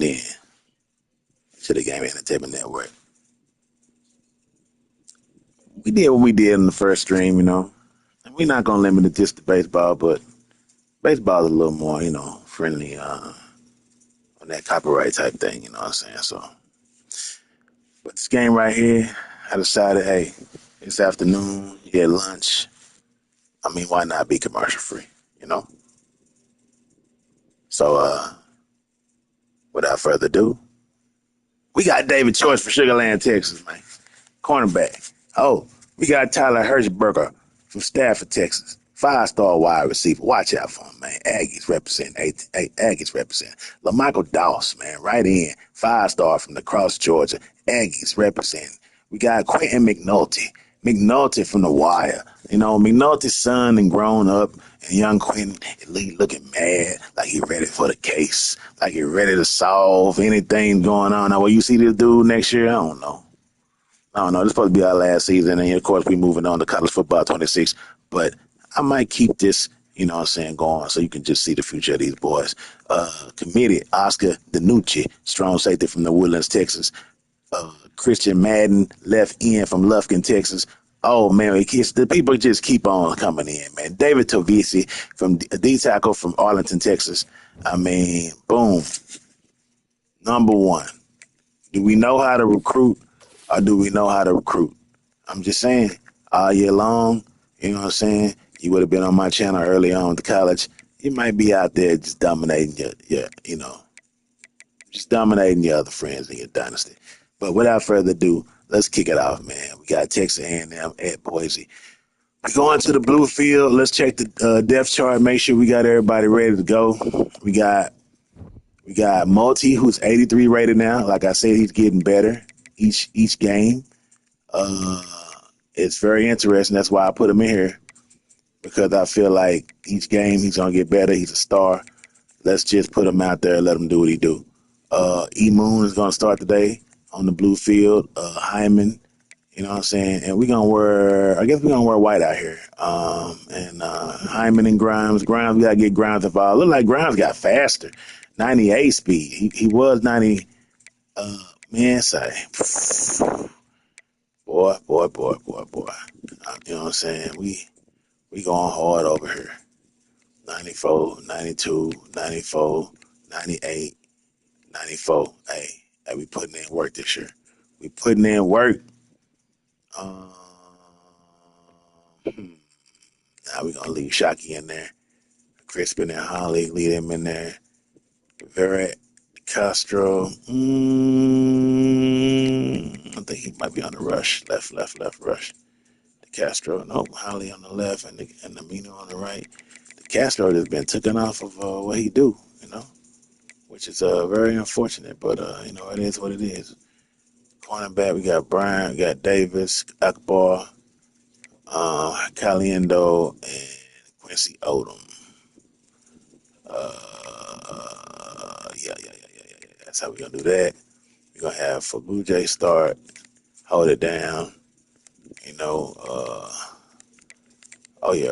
tuned in to the Game Entertainment Network. We did what we did in the first stream, And we're not going to limit it just to baseball, but baseball is a little more, friendly on that copyright type thing, you know what I'm saying? So, but this game right here, I decided, hey, it's afternoon, you had lunch. Why not be commercial free? So, without further ado, we got David Choice for Sugar Land, Texas, man. Cornerback. Oh, we got Tyler Hirschberger from Stafford, Texas. 5-star wide receiver. Watch out for him, man. Aggies represent. Aggies represent. LaMichael Doss, man. Right in. 5-star from the Cross, Georgia. Aggies represent. We got Quentin McNulty. McNulty from the Wire. McNulty's son and grown up. And young Quentin, elite, looking mad, like he ready for the case. Like he ready to solve anything going on. Now, will you see this dude next year? I don't know. This is supposed to be our last season, and of course, we're moving on to college football 26. But I might keep this, going so you can just see the future of these boys. Committed Oscar DiNucci, strong safety from the Woodlands, Texas. Christian Madden, left end from Lufkin, Texas. Oh, man, the people just keep on coming in, man. David Tovisi from D-Tackle from Arlington, Texas. Boom. Number one. Do we know how to recruit? Or do we know how to recruit? I'm just saying, all year long, you know what I'm saying? You would have been on my channel early on to college. You might be out there just dominating just dominating your other friends in your dynasty. But without further ado, let's kick it off, man. We got Texas A&M at Boise. We go into the blue field. Let's check the depth chart. Make sure we got everybody ready to go. We got Multi, who's 83 rated now. Like I said, he's getting better each game. It's very interesting. That's why I put him in here, because I feel like each game he's gonna get better. He's a star. Let's just put him out there and let him do what he do. E-Moon is gonna start today on the blue field. Hyman, you know what I'm saying? And we're gonna wear white out here. Hyman and Grimes. Grimes, we gotta get Grimes involved. Look like Grimes got faster. 98 speed. He was 90. Man, say, boy. You know what I'm saying? We going hard over here. 94, 92, 94, 98, 94. Hey, we putting in work this year. We putting in work. Now we gonna leave Shockey in there. Crispin and Holly, leave them in there. Verrett, Castro. I think he might be on the rush. Left rush. The Castro. Nope. Holly on the left and Amino on the right. The Castro has been taken off of what he do, which is very unfortunate. But, it is what it is. Cornerback, we got Bryant, we got Davis, Akbar, Caliendo, and Quincy Odom. Yeah. That's how we're going to do that. We're going to have Fabuje start, hold it down,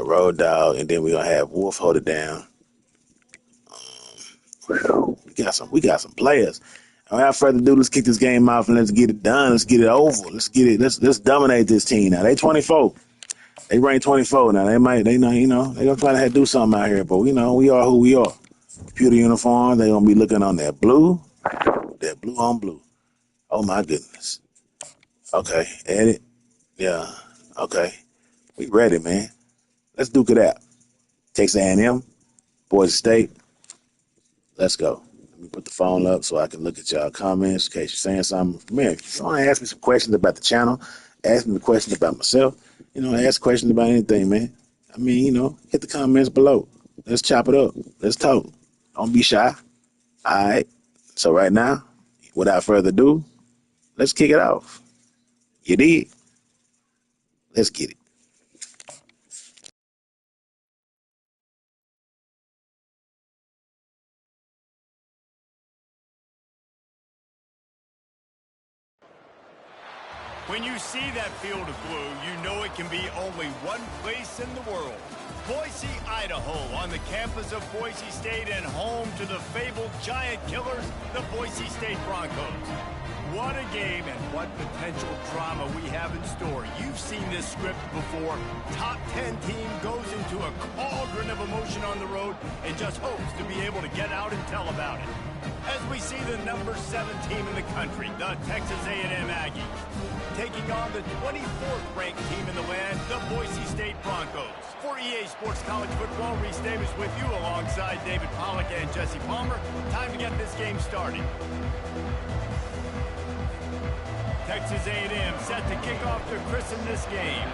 Road Dog, and then we're going to have Wolf hold it down. We got some players. Without further ado, let's kick this game off and let's get it done. Let's get it over. Let's dominate this team now. They 24. They rank 24 now. They're gonna try to do something out here, but we are who we are. Computer uniform, they're gonna be looking on that blue on blue. Oh my goodness. Okay, edit. Yeah. Okay. We ready, man. Let's duke it out. Texas A&M, Boise State. Let's go. Let me put the phone up so I can look at y'all comments in case you're saying something. Man, if you want to ask me some questions about the channel, ask me the questions about myself, ask questions about anything, man. Hit the comments below. Let's chop it up. Let's talk. Don't be shy. All right. So right now, without further ado, let's kick it off. You did. Let's get it. When you see that field of blue, you know it can be only one place in the world. Boise, Idaho, on the campus of Boise State and home to the fabled giant killers, the Boise State Broncos. What a game and what potential drama we have in store. You've seen this script before. Top 10 team goes into a cauldron of emotion on the road and just hopes to be able to get out and tell about it. As we see the number 7 team in the country, the Texas A&M Aggies, taking on the 24th ranked team in the land, the Boise State Broncos. For EA Sports College Football, Reese Davis with you alongside David Pollack and Jesse Palmer. Time to get this game started. Texas A&M set to kick off to christen this game.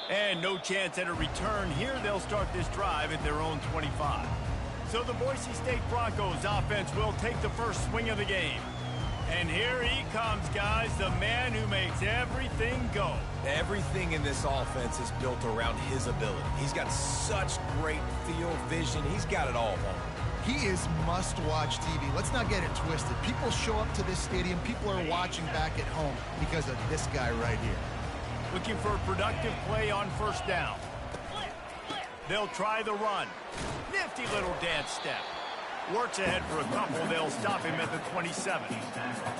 And no chance at a return here. They'll start this drive at their own 25. So the Boise State Broncos offense will take the first swing of the game. And here he comes, guys, the man who makes everything go. Everything in this offense is built around his ability. He's got such great field vision. He's got it all. He is must-watch TV. Let's not get it twisted. People show up to this stadium. People are watching back at home because of this guy right here. Looking for a productive play on first down. They'll try the run. Nifty little dance step. Works ahead for a couple. They'll stop him at the 27.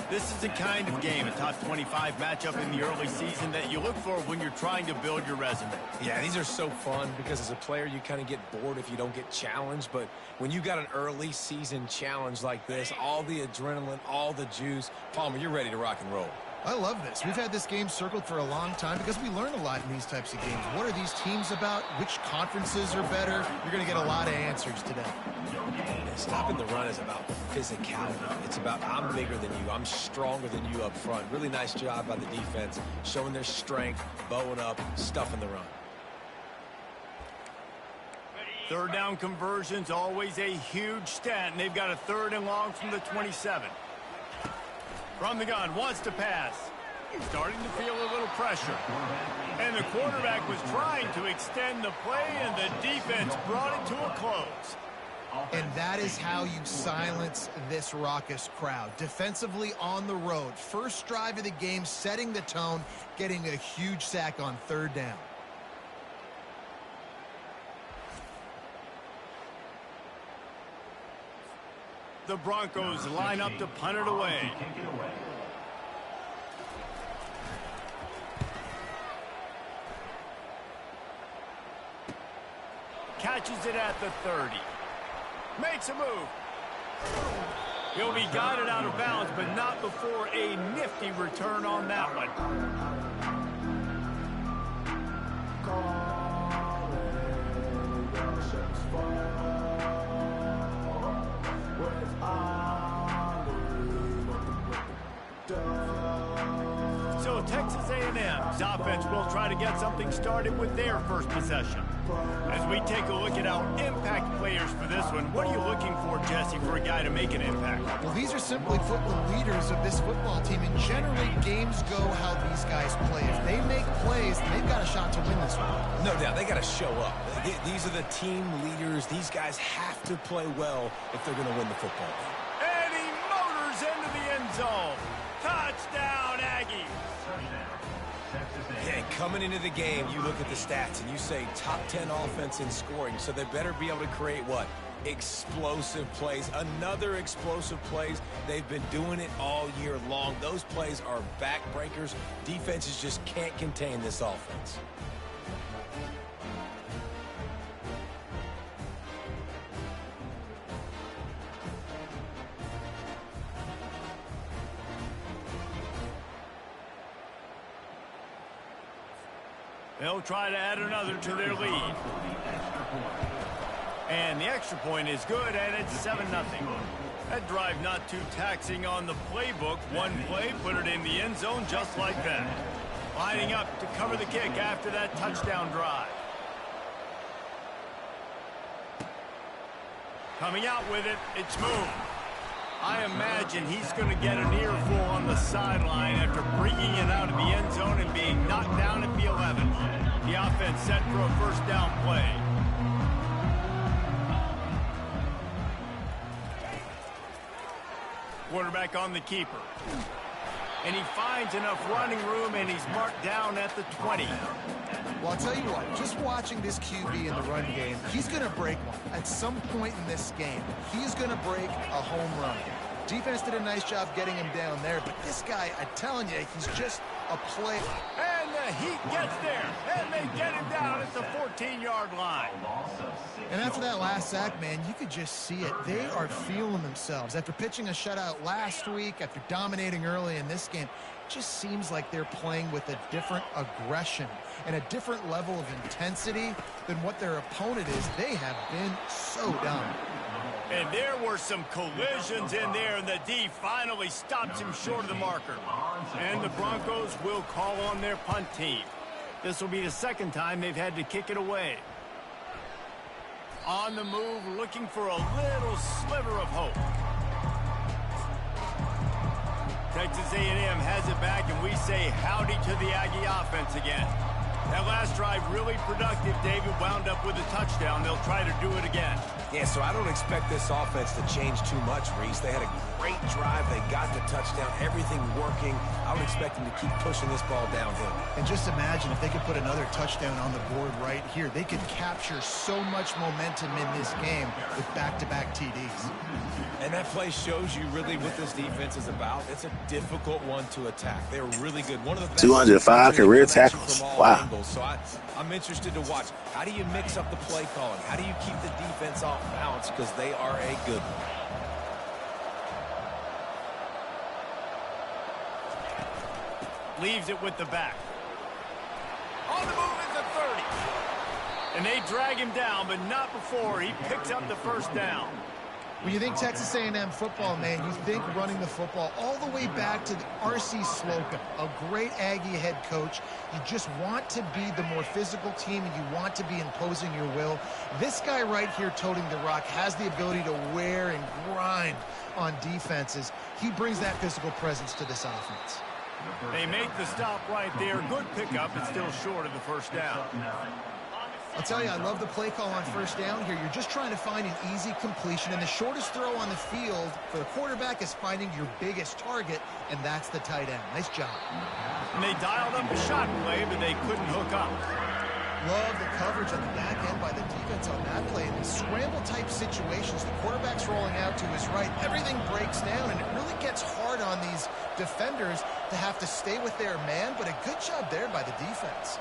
This is the kind of game, a top 25 matchup in the early season, that you look for when you're trying to build your resume. Yeah, these are so fun because as a player, you kind of get bored if you don't get challenged. But when you got an early season challenge like this, all the adrenaline, all the juice, Palmer, you're ready to rock and roll. I love this. We've had this game circled for a long time because we learn a lot in these types of games. What are these teams about? Which conferences are better? You're going to get a lot of answers today. Stopping the run is about physicality. It's about I'm bigger than you. I'm stronger than you up front. Really nice job by the defense, showing their strength, bowing up, stuffing the run. Third down conversion's always a huge stat, and they've got a 3rd and long from the 27. From the gun, wants to pass. Starting to feel a little pressure. And the quarterback was trying to extend the play, and the defense brought it to a close. And that is how you silence this raucous crowd. Defensively on the road. First drive of the game, setting the tone, getting a huge sack on 3rd down. The Broncos line up to punt it away. Catches it at the 30. Makes a move. He'll be guided out of bounds, but not before a nifty return on that one. So Texas A&M's offense will try to get something started with their first possession. As we take a look at our impact players for this one, what are you looking for, Jesse, for a guy to make an impact? Well, these are simply the leaders of this football team, and generally games go how these guys play. If they make plays, they've got a shot to win this one. No doubt, they got to show up. These are the team leaders. These guys have to play well if they're going to win the football game. And he motors into the end zone. Touchdown, Aggies. Yeah, coming into the game, you look at the stats and you say top 10 offense in scoring, so they better be able to create what? Explosive plays. Another explosive plays. They've been doing it all year long. Those plays are backbreakers. Defenses just can't contain this offense. They'll try to add another to their lead. And the extra point is good, and it's 7-0. That drive not too taxing on the playbook. One play, put it in the end zone just like that. Lining up to cover the kick after that touchdown drive. Coming out with it, it's moved. I imagine he's going to get an earful on the sideline after bringing it out of the end zone and being knocked down at the 11. The offense set for a first down play. Quarterback on the keeper. And he finds enough running room, and he's marked down at the 20. Well, I'll tell you what, just watching this QB in the run game, he's going to break one. At some point in this game, he's going to break a home run. Defense did a nice job getting him down there, but this guy, I'm telling you, he's just a play. And the Heat gets there, and they get him down at the 14-yard line. And after that last sack, man, you could just see it. They are feeling themselves. After pitching a shutout last week, after dominating early in this game, it just seems like they're playing with a different aggression and a different level of intensity than what their opponent is. They have been so dominant. And there were some collisions in there, and the D finally stops him short of the marker. And the Broncos will call on their punt team. This will be the second time they've had to kick it away. On the move, looking for a little sliver of hope. Texas A&M has it back, and we say howdy to the Aggie offense again. That last drive really productive. David wound up with a touchdown. They'll try to do it again. Yeah, so I don't expect this offense to change too much, Reese. They had a great drive. They got the touchdown. Everything working. I would expect them to keep pushing this ball downhill. And just imagine if they could put another touchdown on the board right here. They could capture so much momentum in this game with back-to-back TDs. And that play shows you really what this defense is about. It's a difficult one to attack. They're really good. One of the best 205 career tackles. Wow. Angles. So I'm interested to watch. How do you mix up the play calling? How do you keep the defense off balance? Because they are a good one. Leaves it with the back. On the move is the 30. And they drag him down, but not before he picks up the first down. When you think Texas A&M football, man, you think running the football all the way back to the R.C. Slocum, a great Aggie head coach. You just want to be the more physical team, and you want to be imposing your will. This guy right here toting the rock has the ability to wear and grind on defenses. He brings that physical presence to this offense. They make the stop right there. Good pickup, but still short of the first down. I'll tell you, I love the play call on first down here. You're just trying to find an easy completion, and the shortest throw on the field for the quarterback is finding your biggest target, and that's the tight end. Nice job. And they dialed up a shot play, but they couldn't hook up. Love the coverage on the back end by the defense on that play. In these scramble-type situations, the quarterback's rolling out to his right. Everything breaks down, and it really gets hard on these defenders to have to stay with their man, but a good job there by the defense.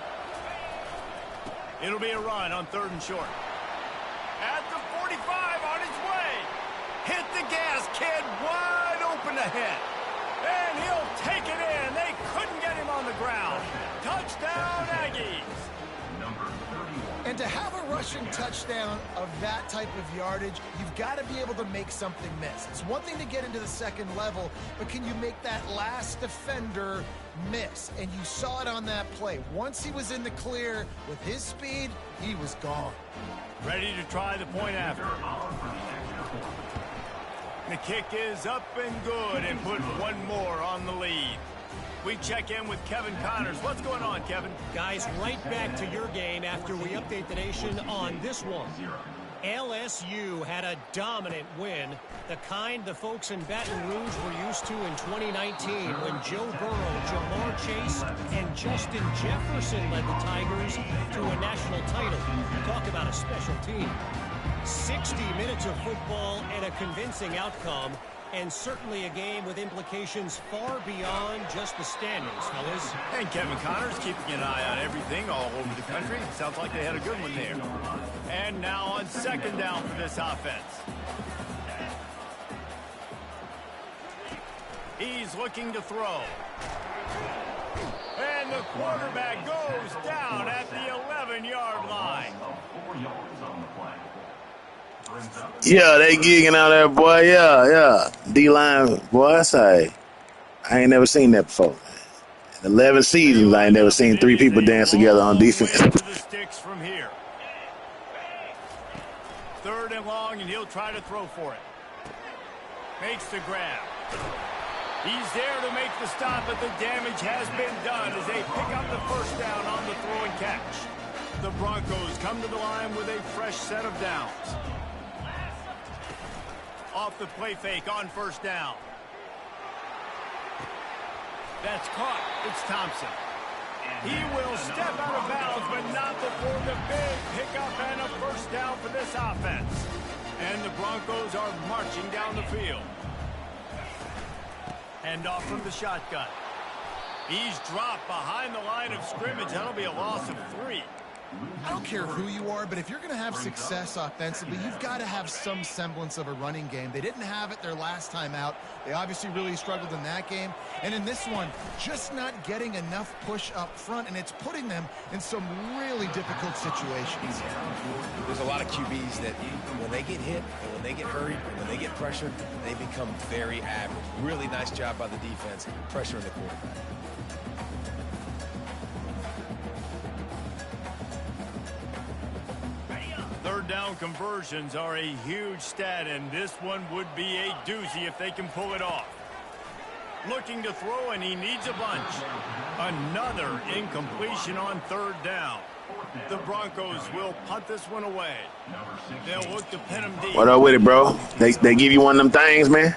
It'll be a run on 3rd and short. At the 45 on his way. Hit the gas, kid. Wide open ahead. And he'll take it in. They couldn't get him on the ground. Touchdown, Aggies. And to have a rushing touchdown of that type of yardage, you've got to be able to make something miss. It's one thing to get into the second level, but can you make that last defender miss? And you saw it on that play. Once he was in the clear with his speed, he was gone. Ready to try the point after. The kick is up and good, and put one more on the lead. We check in with Kevin Connors. What's going on, Kevin? Guys, right back to your game after we update the nation on this one. LSU had a dominant win, the kind the folks in Baton Rouge were used to in 2019 when Joe Burrow, Jamar Chase, and Justin Jefferson led the Tigers to a national title. Talk about a special team. 60 minutes of football and a convincing outcome. And certainly a game with implications far beyond just the standings, fellas. And Kevin Connors keeping an eye on everything all over the country. Sounds like they had a good one there. And now on 2nd down for this offense. He's looking to throw. And the quarterback goes down at the 11-yard line. Yeah, they gigging out there, boy. Yeah. D-line, boy, I ain't never seen that before. In 11 seasons, I ain't never seen 3 people dance together on defense. The sticks from here. 3rd and long, and he'll try to throw for it. Makes the grab. He's there to make the stop, but the damage has been done as they pick up the first down on the throw and catch. The Broncos come to the line with a fresh set of downs. Off the play fake on 1st down. That's caught. It's Thompson. He will step out of bounds, but not before the big pickup and a first down for this offense. And the Broncos are marching down the field. Hand off from the shotgun. He's dropped behind the line of scrimmage. That'll be a loss of 3. I don't care who you are, but if you're going to have success offensively, you've got to have some semblance of a running game. They didn't have it their last time out. They obviously really struggled in that game. And in this one, just not getting enough push up front, and it's putting them in some really difficult situations. There's a lot of QBs that when they get hit, and when they get hurried, and when they get pressured, they become very average. Really nice job by the defense, pressuring the quarterback. Third down conversions are a huge stat, and this one would be a doozy if they can pull it off. Looking to throw, and he needs a bunch. Another incompletion on third down. The Broncos will punt this one away. They'll look to pin him deep. What up with it, bro? They give you one of them things, man.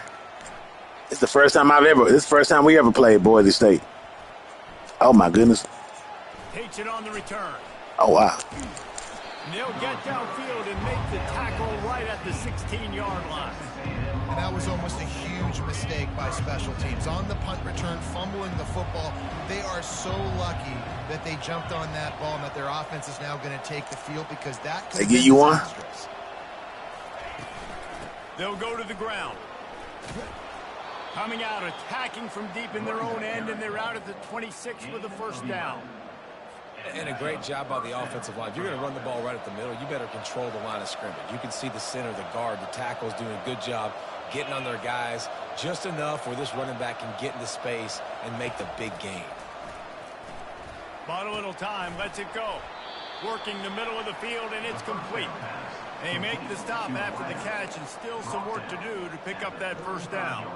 It's the first time this is the first time we ever played Boise State. Oh my goodness. Takes it on the return. Oh wow. They'll get downfield and make the tackle right at the 16-yard line. And that was almost a huge mistake by special teams. On the punt return, fumbling the football. They are so lucky that they jumped on that ball and that their offense is now going to take the field, because that could They give you one? They'll go to the ground. Coming out, attacking from deep in their own end, and they're out at the 26 with the first down. And a great job by the offensive line. If you're going to run the ball right at the middle, you better control the line of scrimmage. You can see the center, the guard, the tackles doing a good job getting on their guys just enough where this running back can get into space and make the big gain. Bought a little time, lets it go. Working the middle of the field, and it's complete. They make the stop after the catch, and still some work to do to pick up that first down.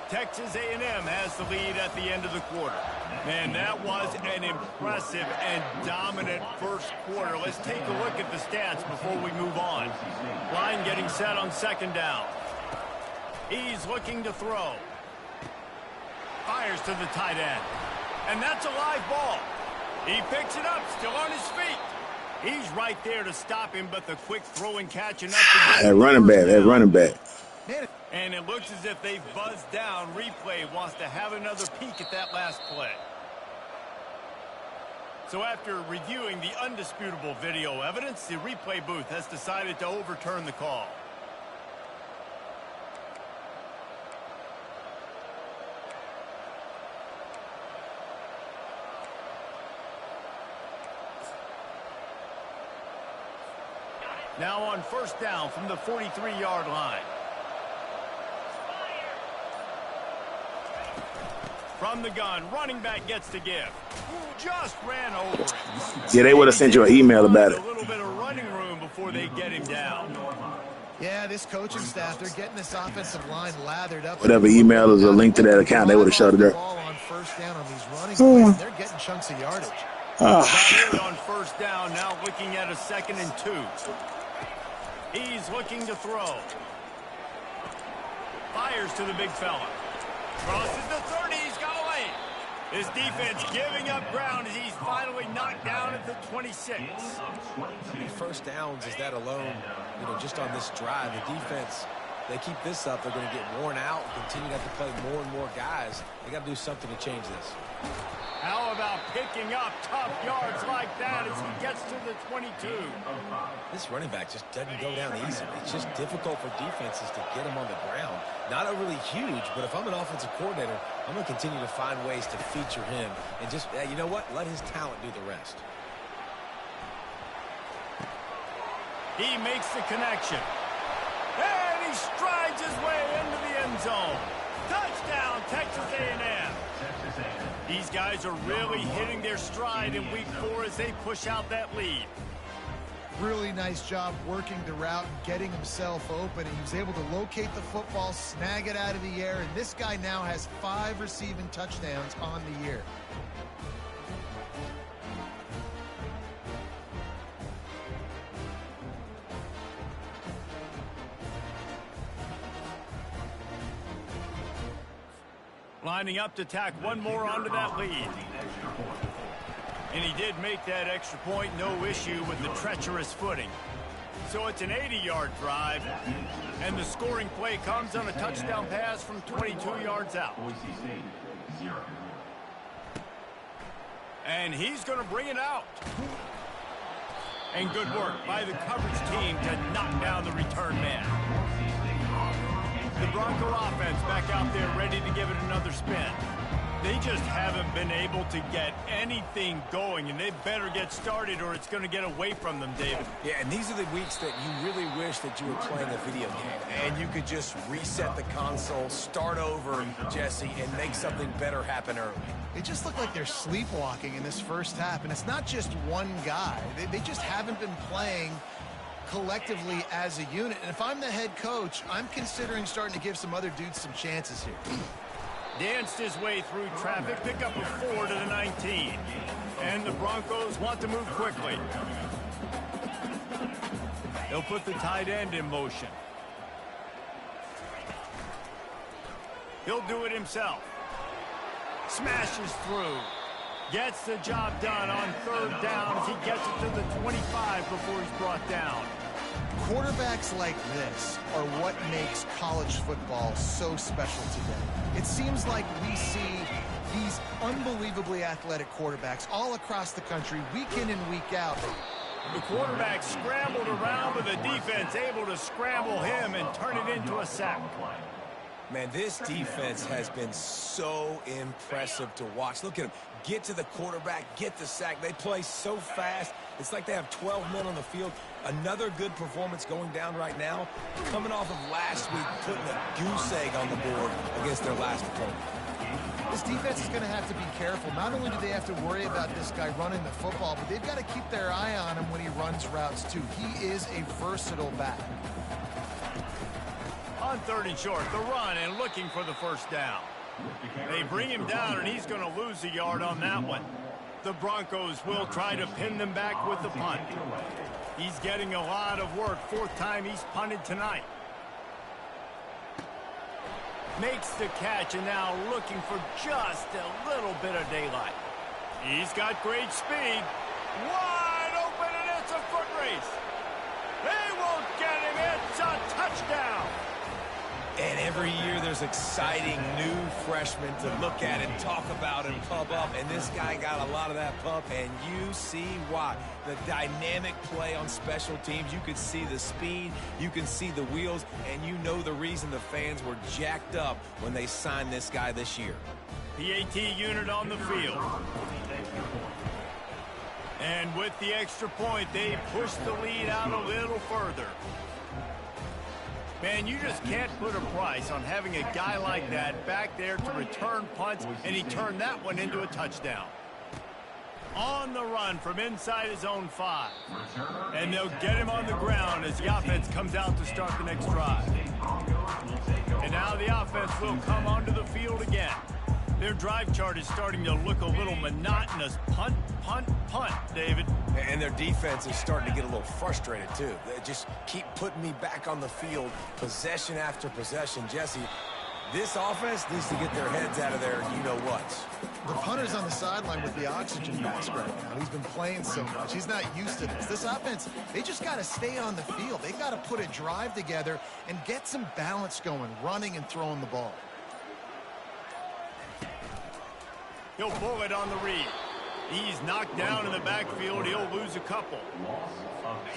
Texas A&M has the lead at the end of the quarter. And that was an impressive and dominant first quarter. Let's take a look at the stats before we move on. Line getting set on second down. He's looking to throw. Fires to the tight end. And that's a live ball. He picks it up, still on his feet. He's right there to stop him, but the quick throw and catch enough to get That running back. And it looks as if they've buzzed down. Replay wants to have another peek at that last play. So after reviewing the undisputable video evidence, the replay booth has decided to overturn the call. Now on first down from the 43-yard line. From the gun, running back gets to give. Just ran over it. Yeah, they would have sent you an email about it. A little bit of running room before they get him down. Yeah, this coaching staff, they're getting this offensive line lathered up. Whatever email is a link to that account, they would have showed it there. On first down on these running plays, they're getting chunks of yardage. On first down, now looking at a 2nd and 2. He's looking to throw. Fires to the big fella. Crosses the 30, he's got away. His defense giving up ground as he's finally knocked down at the 26. First downs is that alone, just on this drive, the defense, they keep this up, they're going to get worn out, continue to have to play more and more guys. They got to do something to change this. How about picking up tough yards like that as he gets to the 22? This running back just doesn't go down easy. It's just difficult for defenses to get him on the ground. Not overly huge, but if I'm an offensive coordinator, I'm going to continue to find ways to feature him and just, you know what, let his talent do the rest. He makes the connection. And he strides his way into the end zone. Touchdown, Texas A&M. These guys are really hitting their stride in week 4 as they push out that lead. Really nice job working the route and getting himself open. He was able to locate the football, snag it out of the air, and this guy now has 5 receiving touchdowns on the year. Lining up to tack one more onto that lead. And he did make that extra point, no issue with the treacherous footing. So it's an 80-yard drive, and the scoring play comes on a touchdown pass from 22 yards out. And he's going to bring it out. And good work by the coverage team to knock down the return man. The Bronco offense back out there ready to give it another spin. They just haven't been able to get anything going, and they better get started or it's going to get away from them, David. Yeah, and these are the weeks that you really wish that you were playing a video game and you could just reset the console, start over, Jesse, and make something better happen early. They just look like they're sleepwalking in this first half, and it's not just one guy. They just haven't been playing collectively as a unit. And if I'm the head coach, I'm considering starting to give some other dudes some chances here. Danced his way through traffic, pick up a 4 to the 19. And the Broncos want to move quickly. They'll put the tight end in motion. He'll do it himself. Smashes through. Gets the job done on third down as he gets it to the 25 before he's brought down. Quarterbacks like this are what makes college football so special today. It seems like we see these unbelievably athletic quarterbacks all across the country, week in and week out. The quarterback scrambled around, but the defense able to scramble him and turn it into a sack. Man, this defense has been so impressive to watch. Look at them. Get to the quarterback, get the sack. They play so fast. It's like they have 12 men on the field. Another good performance going down right now. Coming off of last week, putting a goose egg on the board against their last opponent. This defense is going to have to be careful. Not only do they have to worry about this guy running the football, but they've got to keep their eye on him when he runs routes too. He is a versatile back. On 3rd and short, the run and looking for the first down. They bring him down, and he's going to lose a yard on that one. The Broncos will try to pin them back with the punt. He's getting a lot of work. 4th time he's punted tonight. Makes the catch, and now looking for just a little bit of daylight. He's got great speed. Wide open, and it's a foot race. They won't get him. It's a touchdown. And every year there's exciting new freshmen to look at and talk about and pump up. And this guy got a lot of that pump, and you see why. The dynamic play on special teams. You can see the speed, you can see the wheels, and you know the reason the fans were jacked up when they signed this guy this year. PAT unit on the field. And with the extra point, they push the lead out a little further. Man, you just can't put a price on having a guy like that back there to return punts, and he turned that one into a touchdown. On the run from inside his own 5. And they'll get him on the ground as the offense comes out to start the next drive. And now the offense will come onto the field again. Their drive chart is starting to look a little monotonous. Punt, punt, punt, David. And their defense is starting to get a little frustrated, too. They just keep putting me back on the field, possession after possession. Jesse, this offense needs to get their heads out of their you-know-whats. The punter's on the sideline with the oxygen mask right now. He's been playing so much. He's not used to this. This offense, they just got to stay on the field. They've got to put a drive together and get some balance going, running and throwing the ball. He'll pull it on the read. He's knocked down in the backfield. He'll lose a couple.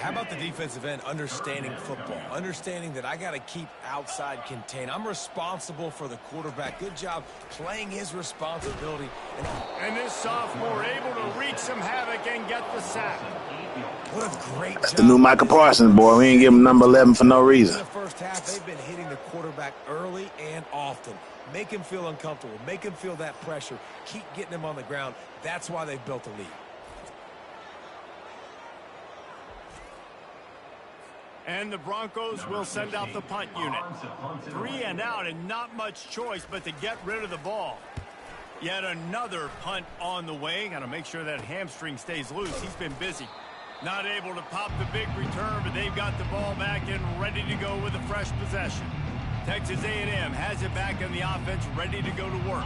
How about the defensive end understanding football? Understanding that I got to keep outside contained. I'm responsible for the quarterback. Good job playing his responsibility. And this sophomore able to wreak some havoc and get the sack. What a great job. That's the new Michael Parsons, boy. We ain't give him number 11 for no reason. In the first half, they've been hitting the quarterback early and often. Make him feel uncomfortable. Make him feel that pressure. Keep getting him on the ground. That's why they've built a lead. And the Broncos will send out the punt unit. 3 and out, and not much choice but to get rid of the ball. Yet another punt on the way. Got to make sure that hamstring stays loose. He's been busy. Not able to pop the big return, but they've got the ball back and ready to go with a fresh possession. Texas A&M has it back in the offense, ready to go to work.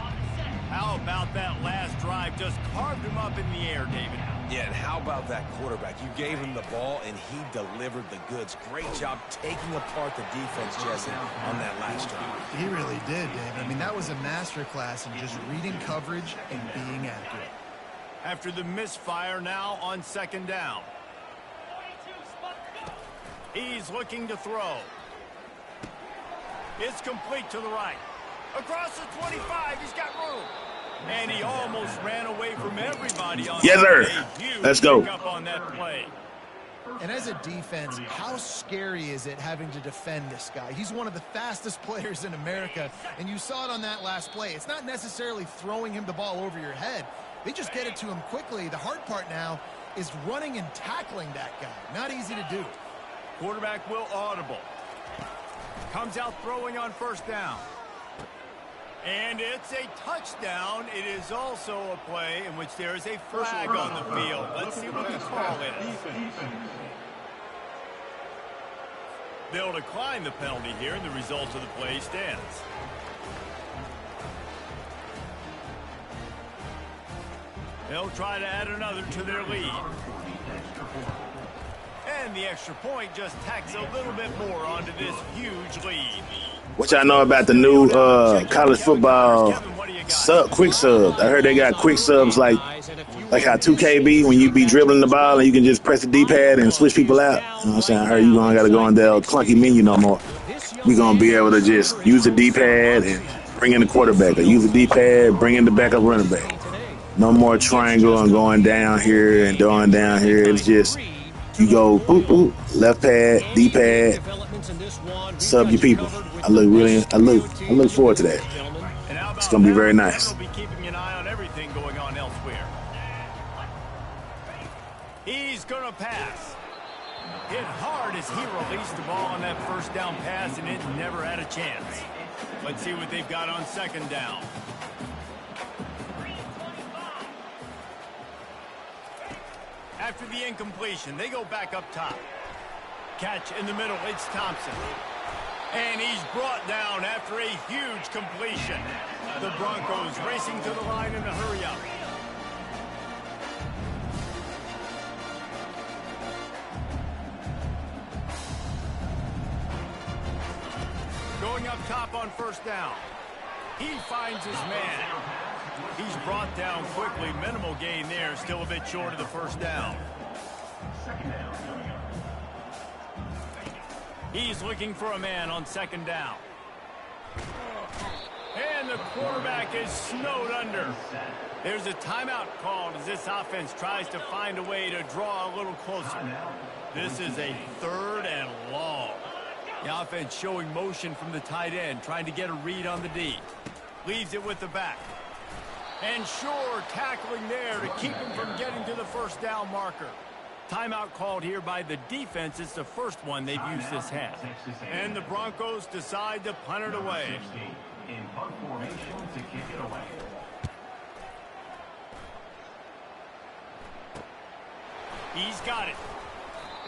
How about that last drive? Just carved him up in the air, David. Yeah, and how about that quarterback? You gave him the ball, and he delivered the goods. Great job taking apart the defense, Jesse, on that last drive. He really did, David. I mean, that was a masterclass in just reading coverage and being accurate. After the misfire, now on second down. He's looking to throw. It's complete to the right. Across the 25, he's got room. And he almost ran away from everybody on yes, sir. Let's go. Up on that play. And as a defense, how scary is it having to defend this guy? He's one of the fastest players in America, and you saw it on that last play. It's not necessarily throwing him the ball over your head. They just get it to him quickly. The hard part now is running and tackling that guy. Not easy to do. Quarterback will audible. Comes out throwing on first down. And it's a touchdown. It is also a play in which there is a flag on the field. Let's see what the call is. They'll decline the penalty here, and the result of the play stands. They'll try to add another to their lead. And the extra point just tacks a little bit more onto this huge lead. What y'all know about the new college football quick subs? I heard they got quick subs like how 2K be when you be dribbling the ball and you can just press the D-pad and switch people out. You know what I'm saying? I heard you don't got to go on that clunky menu no more. We're going to be able to just use the D-pad and bring in the quarterback, or use the D-pad, bring in the backup running back. No more triangle and going down here and going down here. It's just you go boop, boop, left pad, D-pad, sub your people. I look forward to that. It's gonna be very nice. Be keeping an eye on everything going on elsewhere. He's gonna pass. Hit hard as he released the ball on that first down pass, and it never had a chance. Let's see what they've got on second down. After the incompletion, they go back up top. Catch in the middle, it's Thompson. And he's brought down after a huge completion. The Broncos racing to the line in a hurry-up. Going up top on first down. He finds his man. He's brought down quickly. Minimal gain there. Still a bit short of the first down. He's looking for a man on second down. And the quarterback is snowed under. There's a timeout called as this offense tries to find a way to draw a little closer. This is a 3rd and long. The offense showing motion from the tight end, trying to get a read on the D. Leaves it with the back. And sure, tackling there to keep him from getting to the first down marker. Timeout called here by the defense. It's the first one they've used this half. And the Broncos decide to punt it away. In punt formation to kick it away. He's got it.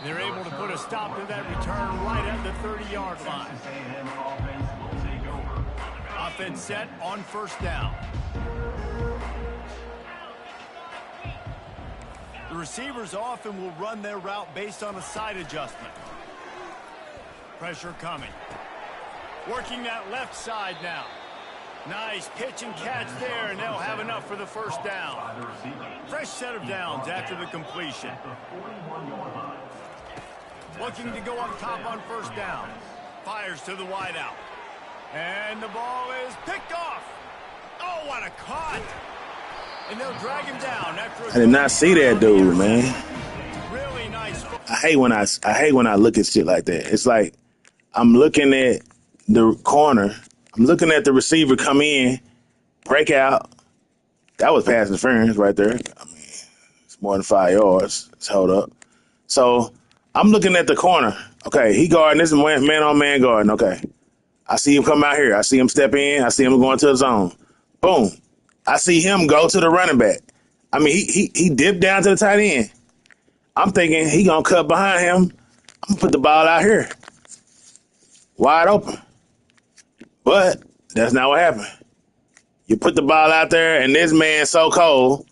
They're able to put a stop to that return right at the 30-yard line. Offense set on first down. The receivers often will run their route based on a side adjustment. Pressure coming. Working that left side now. Nice pitch and catch there, and they'll have enough for the first down. Fresh set of downs after the completion. Looking to go up top on first down. Fires to the wideout. And the ball is picked off. Oh, what a cut. And they'll drag him down after I did not see that dude, man. Really nice. I hate when I look at shit like that. It's like I'm looking at the corner. I'm looking at the receiver come in, break out. That was pass interference right there. I mean, it's more than 5 yards. It's held up. So I'm looking at the corner. Okay, he guarding. This is man-on-man guarding. Okay. I see him come out here. I see him step in. I see him going to the zone. Boom. I see him go to the running back. I mean, he dipped down to the tight end. I'm thinking he going to cut behind him. I'm going to put the ball out here. Wide open. But that's not what happened. You put the ball out there, and this man's so cold.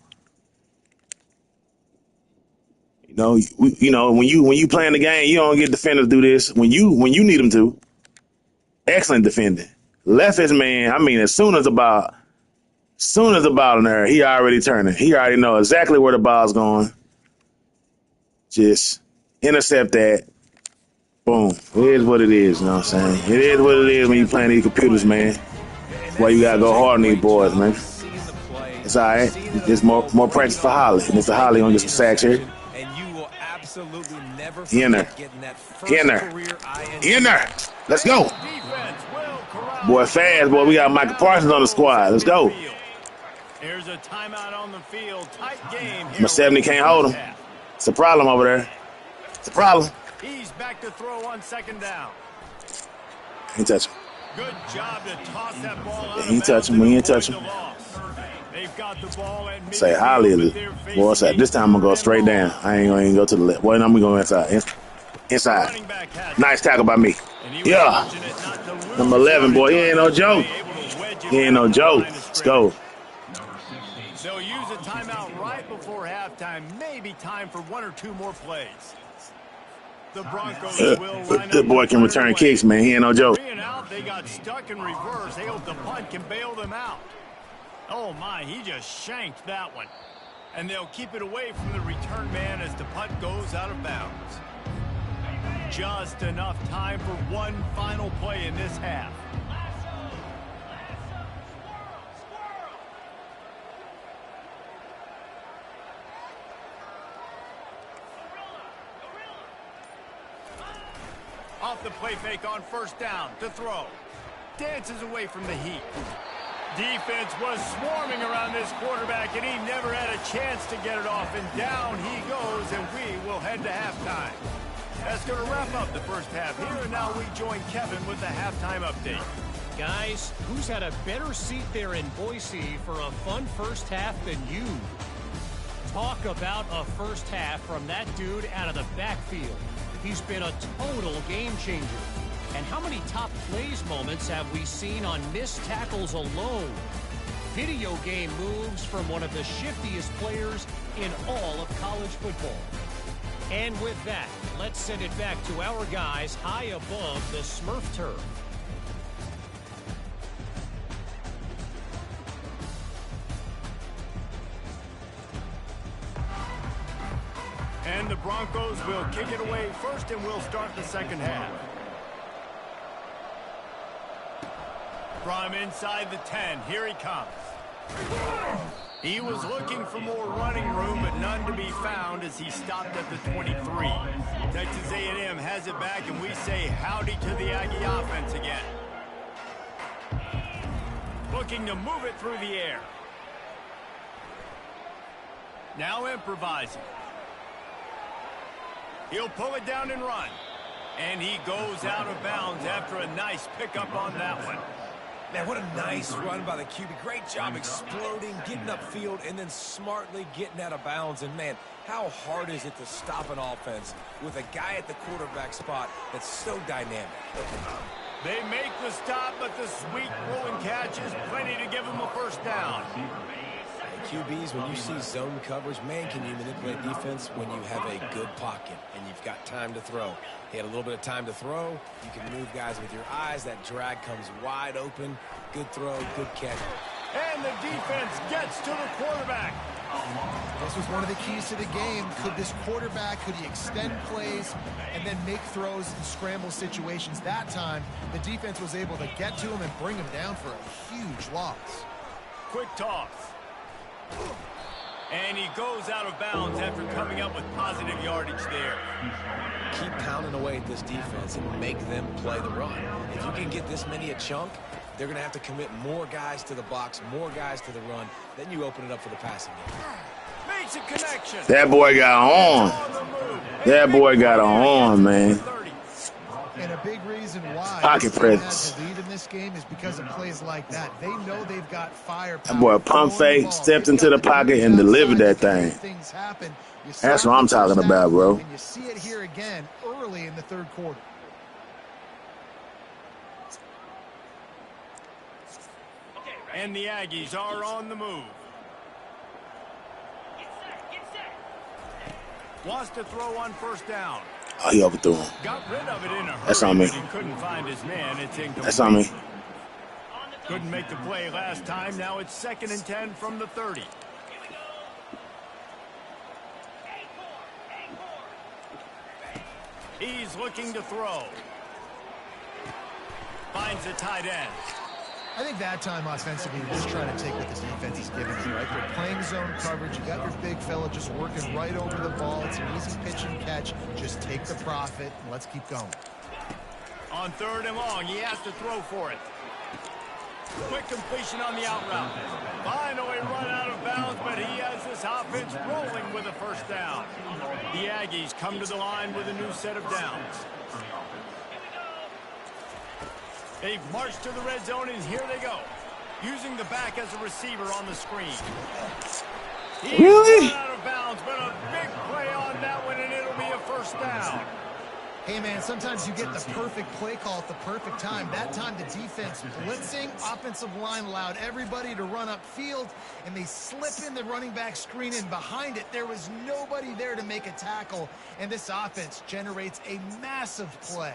When you playing the game, you don't get defenders do this. When you need them to, excellent defending. Left his man. I mean, as soon as the ball in there, he already turning. He already know exactly where the ball's going. Just intercept that. Boom. It is what it is. You know what I'm saying? It is what it is when you playing these computers, man. That's why you gotta go hard on these boys, man. It's all right. It's more practice for Holly. And Mr. Holly gonna get some sacks here. In there. Let's go. Boy, fast, boy. We got Michael Parsons on the squad. Let's go. There's a timeout on the field. Tight game here. Number 70 can't hold him. It's a problem over there. It's a problem. He's back to throw on second down. Ain't touch him. Good job to toss that ball out. He ain't touch him. We ain't touch him. They've got the ball at Say Holly. Boy, this time I'm going to go straight down. I ain't going to go to the left. Boy, I'm going to go inside. Inside. Nice tackle by me. Yeah. Number 11, boy. He ain't no joke. He ain't no joke. Let's go. They'll use a timeout right before halftime. Maybe time for one or two more plays. The Broncos will line that boy can return kicks, man. He ain't no joke. 3 and out. They got stuck in reverse. They hope the punt can bail them out. Oh, my. He just shanked that one. And they'll keep it away from the return man as the punt goes out of bounds. Just enough time for one final play in this half. Off the play fake on first down to throw. Dances away from the heat. Defense was swarming around this quarterback, and he never had a chance to get it off. And down he goes, and we will head to halftime. That's going to wrap up the first half here, and now we join Kevin with the halftime update. Guys, who's had a better seat there in Boise for a fun first half than you? Talk about a first half from that dude out of the backfield. He's been a total game changer. And how many top plays moments have we seen on missed tackles alone? Video game moves from one of the shiftiest players in all of college football. And with that, let's send it back to our guys high above the Smurf turf. And the Broncos will kick it away first, and we'll start the second half. From inside the 10, here he comes. He was looking for more running room, but none to be found as he stopped at the 23. Texas A&M has it back, and we say howdy to the Aggie offense again. Looking to move it through the air. Now improvising. He'll pull it down and run. And he goes out of bounds after a nice pickup on that one. Man, what a nice run by the QB. Great job exploding, getting upfield, and then smartly getting out of bounds. And, man, how hard is it to stop an offense with a guy at the quarterback spot that's so dynamic? They make the stop, but the sweet rolling catch is plenty to give him a first down. QBs, when you see zone coverage, man, can you manipulate defense when you have a good pocket and you've got time to throw. He had a little bit of time to throw. You can move guys with your eyes. That drag comes wide open. Good throw, good catch. And the defense gets to the quarterback. This was one of the keys to the game. Could this quarterback, could he extend plays and then make throws in scramble situations? That time, the defense was able to get to him and bring him down for a huge loss. Quick toss. And he goes out of bounds after coming up with positive yardage there. Keep pounding away at this defense and make them play the run. If you can get this many a chunk, they're going to have to commit more guys to the box, more guys to the run. Then you open it up for the passing game. Makes a connection. That boy got on. That boy got on, man. And a big reason why pocket presence. the lead in this game is because of plays like that. They know they've got firepower. That boy pump fake, stepped into the pocket, and delivered that thing. Things happen. That's what I'm talking about, bro. And you see it here again early in the third quarter. And the Aggies are on the move. Wants to throw on first down. Oh, he overthrew him. Got rid of it in a hurry, That's on me. but he couldn't find his man. It's incomplete. That's on me. Couldn't make the play last time. Now it's 2nd and 10 from the 30. He's looking to throw. Finds a tight end. I think that time offensively, you're just trying to take what the defense is giving you, right? They're playing zone coverage. You got your big fella just working right over the ball. It's an easy pitch and catch. Just take the profit, and let's keep going. On 3rd and long, he has to throw for it. Quick completion on the out route. Finally run out of bounds, but he has this offense rolling with a first down. The Aggies come to the line with a new set of downs. They've marched to the red zone, and here they go. Using the back as a receiver on the screen. He's Really? run out of bounds, but a big play on that one, and it'll be a first down. Hey, man, sometimes you get the perfect play call at the perfect time. That time, the defense blitzing, offensive line allowed everybody to run upfield, and they slip in the running back screen, and behind it, there was nobody there to make a tackle, and this offense generates a massive play.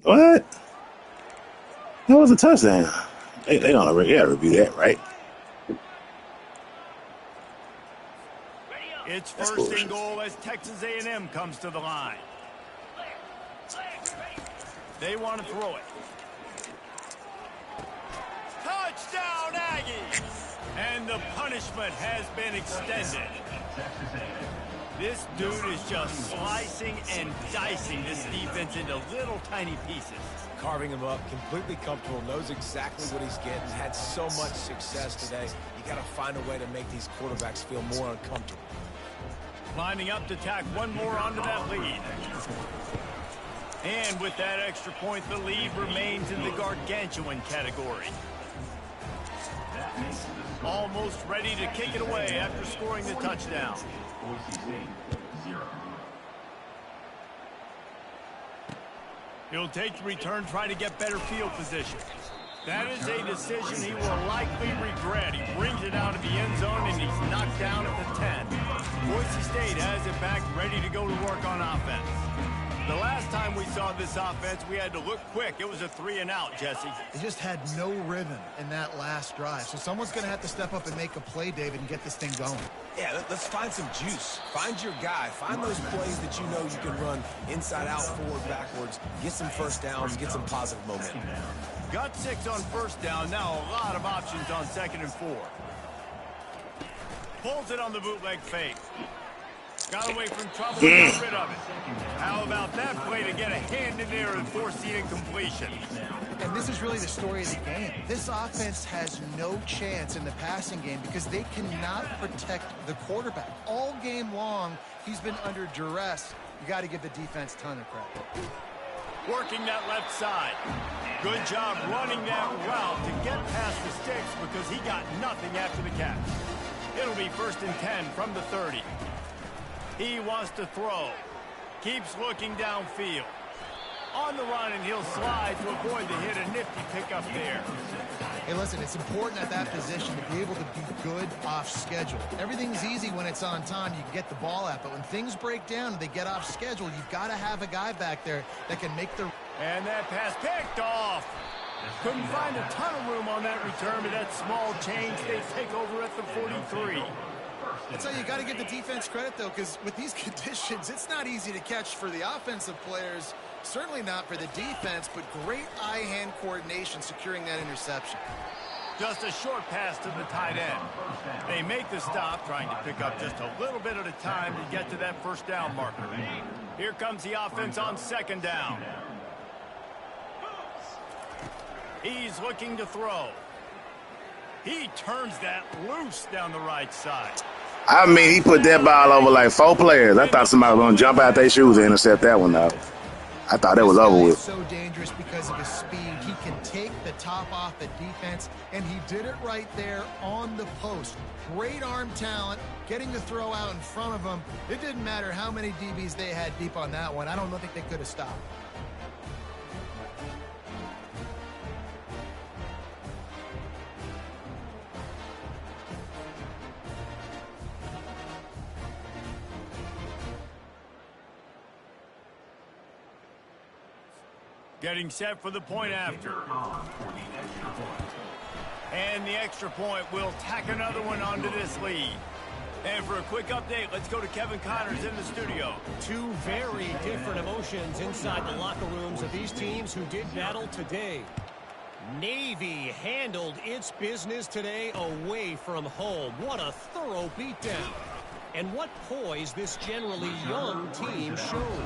What? That was a touchdown. They don't review that, right? It's That's first bullshit. and goal as Texas A&M comes to the line. They want to throw it. Touchdown, Aggies! And the punishment has been extended. This dude is just slicing and dicing this defense into little tiny pieces. Carving him up, completely comfortable, knows exactly what he's getting, had so much success today. You got to find a way to make these quarterbacks feel more uncomfortable. Lining up to tack one more onto that lead. And with that extra point, the lead remains in the gargantuan category. Almost ready to kick it away after scoring the touchdown. Boise State, 0. He'll take the return, try to get better field position. That is a decision he will likely regret. He brings it out of the end zone, and he's knocked down at the 10. Boise State has it back, ready to go to work on offense. The last time we saw this offense, we had to look quick. It was a 3-and-out, Jesse. They just had no rhythm in that last drive. So someone's going to have to step up and make a play, David, and get this thing going. Yeah, let's find some juice. Find your guy. Find those plays that you know you can run inside out, forward, backwards. Get some first downs, get some positive momentum. Got 6 on first down. Now a lot of options on 2nd and 4. Pulls it on the bootleg fake. Got away from trouble and got rid of it. How about that play to get a hand in there and force the incompletion? And this is really the story of the game. This offense has no chance in the passing game because they cannot protect the quarterback. All game long, he's been under duress. You got to give the defense a ton of credit. Working that left side. Good job running that route to get past the sticks because he got nothing after the catch. It'll be 1st and 10 from the 30. He wants to throw. Keeps looking downfield. On the run, and he'll slide to avoid the hit. A nifty pickup there. Hey, listen, it's important at that position to be able to be good off schedule. Everything's easy when it's on time. You can get the ball out. But when things break down and they get off schedule, you've got to have a guy back there that can make the... And that pass picked off. Couldn't find a ton of room on that return, but that small change, they take over at the 43. That's how you got to give the defense credit, though, because with these conditions, it's not easy to catch for the offensive players, certainly not for the defense, but great eye-hand coordination securing that interception. Just a short pass to the tight end. They make the stop, trying to pick up just a little bit at a time to get to that first down marker. Here comes the offense on 2nd down. He's looking to throw. He turns that loose down the right side. I mean, he put that ball over like 4 players. I thought somebody was going to jump out their shoes and intercept that one, though. I thought that was This over guy with. is so dangerous because of his speed. He can take the top off the defense, and he did it right there on the post. Great arm talent, getting the throw out in front of him. It didn't matter how many DBs they had deep on that one. I don't think they could have stopped. Getting set for the point after. And the extra point will tack another one onto this lead. And for a quick update, let's go to Kevin Connors in the studio. Two very different emotions inside the locker rooms of these teams who did battle today. Navy handled its business today away from home. What a thorough beatdown. And what poise this generally young team showed.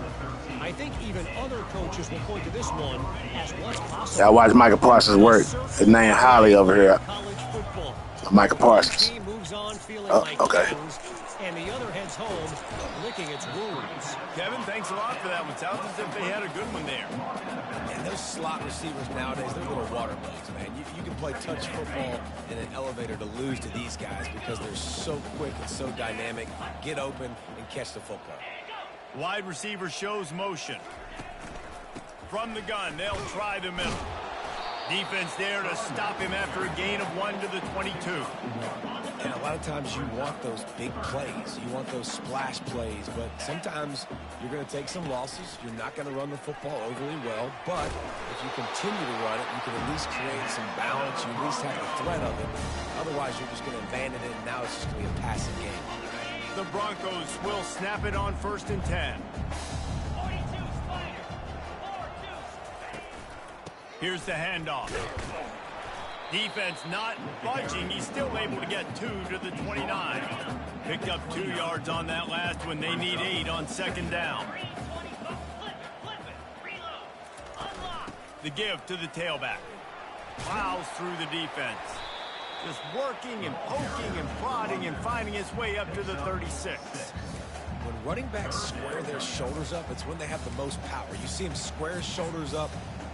I think even other coaches will point to this one as what's possible. Yeah, I watched Micah Parsons work. His name Holly over here. College football. Micah Parsons. Team moves on feeling Oh, like okay. kings, and the other heads home licking its wounds. Kevin, thanks a lot for that one. Sounds as if they had a good one there. And those slot receivers nowadays, they're little water bugs, man. You can play touch football in an elevator to lose to these guys because they're so quick and so dynamic. Get open and catch the football. Wide receiver shows motion. From the gun, they'll try the middle. Defense there to stop him after a gain of 1 to the 22. And a lot of times you want those big plays. You want those splash plays. But sometimes you're going to take some losses. You're not going to run the football overly well. But if you continue to run it, you can at least create some balance. You at least have the threat of it. Otherwise, you're just going to abandon it, and now it's just going to be a passing game. The Broncos will snap it on 1st and 10. Here's the handoff. Defense not budging. He's still able to get 2 to the 29. Picked up 2 yards on that last one. They need 8 on 2nd down. The give to the tailback. Plows through the defense. Just working and poking and prodding and finding his way up to the 36. When running backs square their shoulders up, it's when they have the most power. You see him square his shoulders up,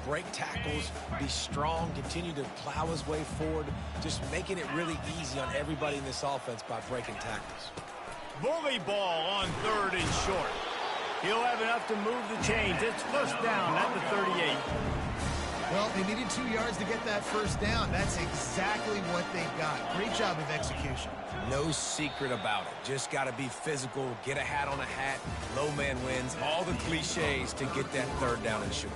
break tackles, be strong, continue to plow his way forward, just making it really easy on everybody in this offense by breaking tackles. Bully ball on 3rd and short. He'll have enough to move the chains. It's 1st down at the 38. Well, they needed 2 yards to get that 1st down. That's exactly what they got. Great job of execution. No secret about it. Just got to be physical, get a hat on a hat, low man wins, all the cliches to get that 3rd down and short.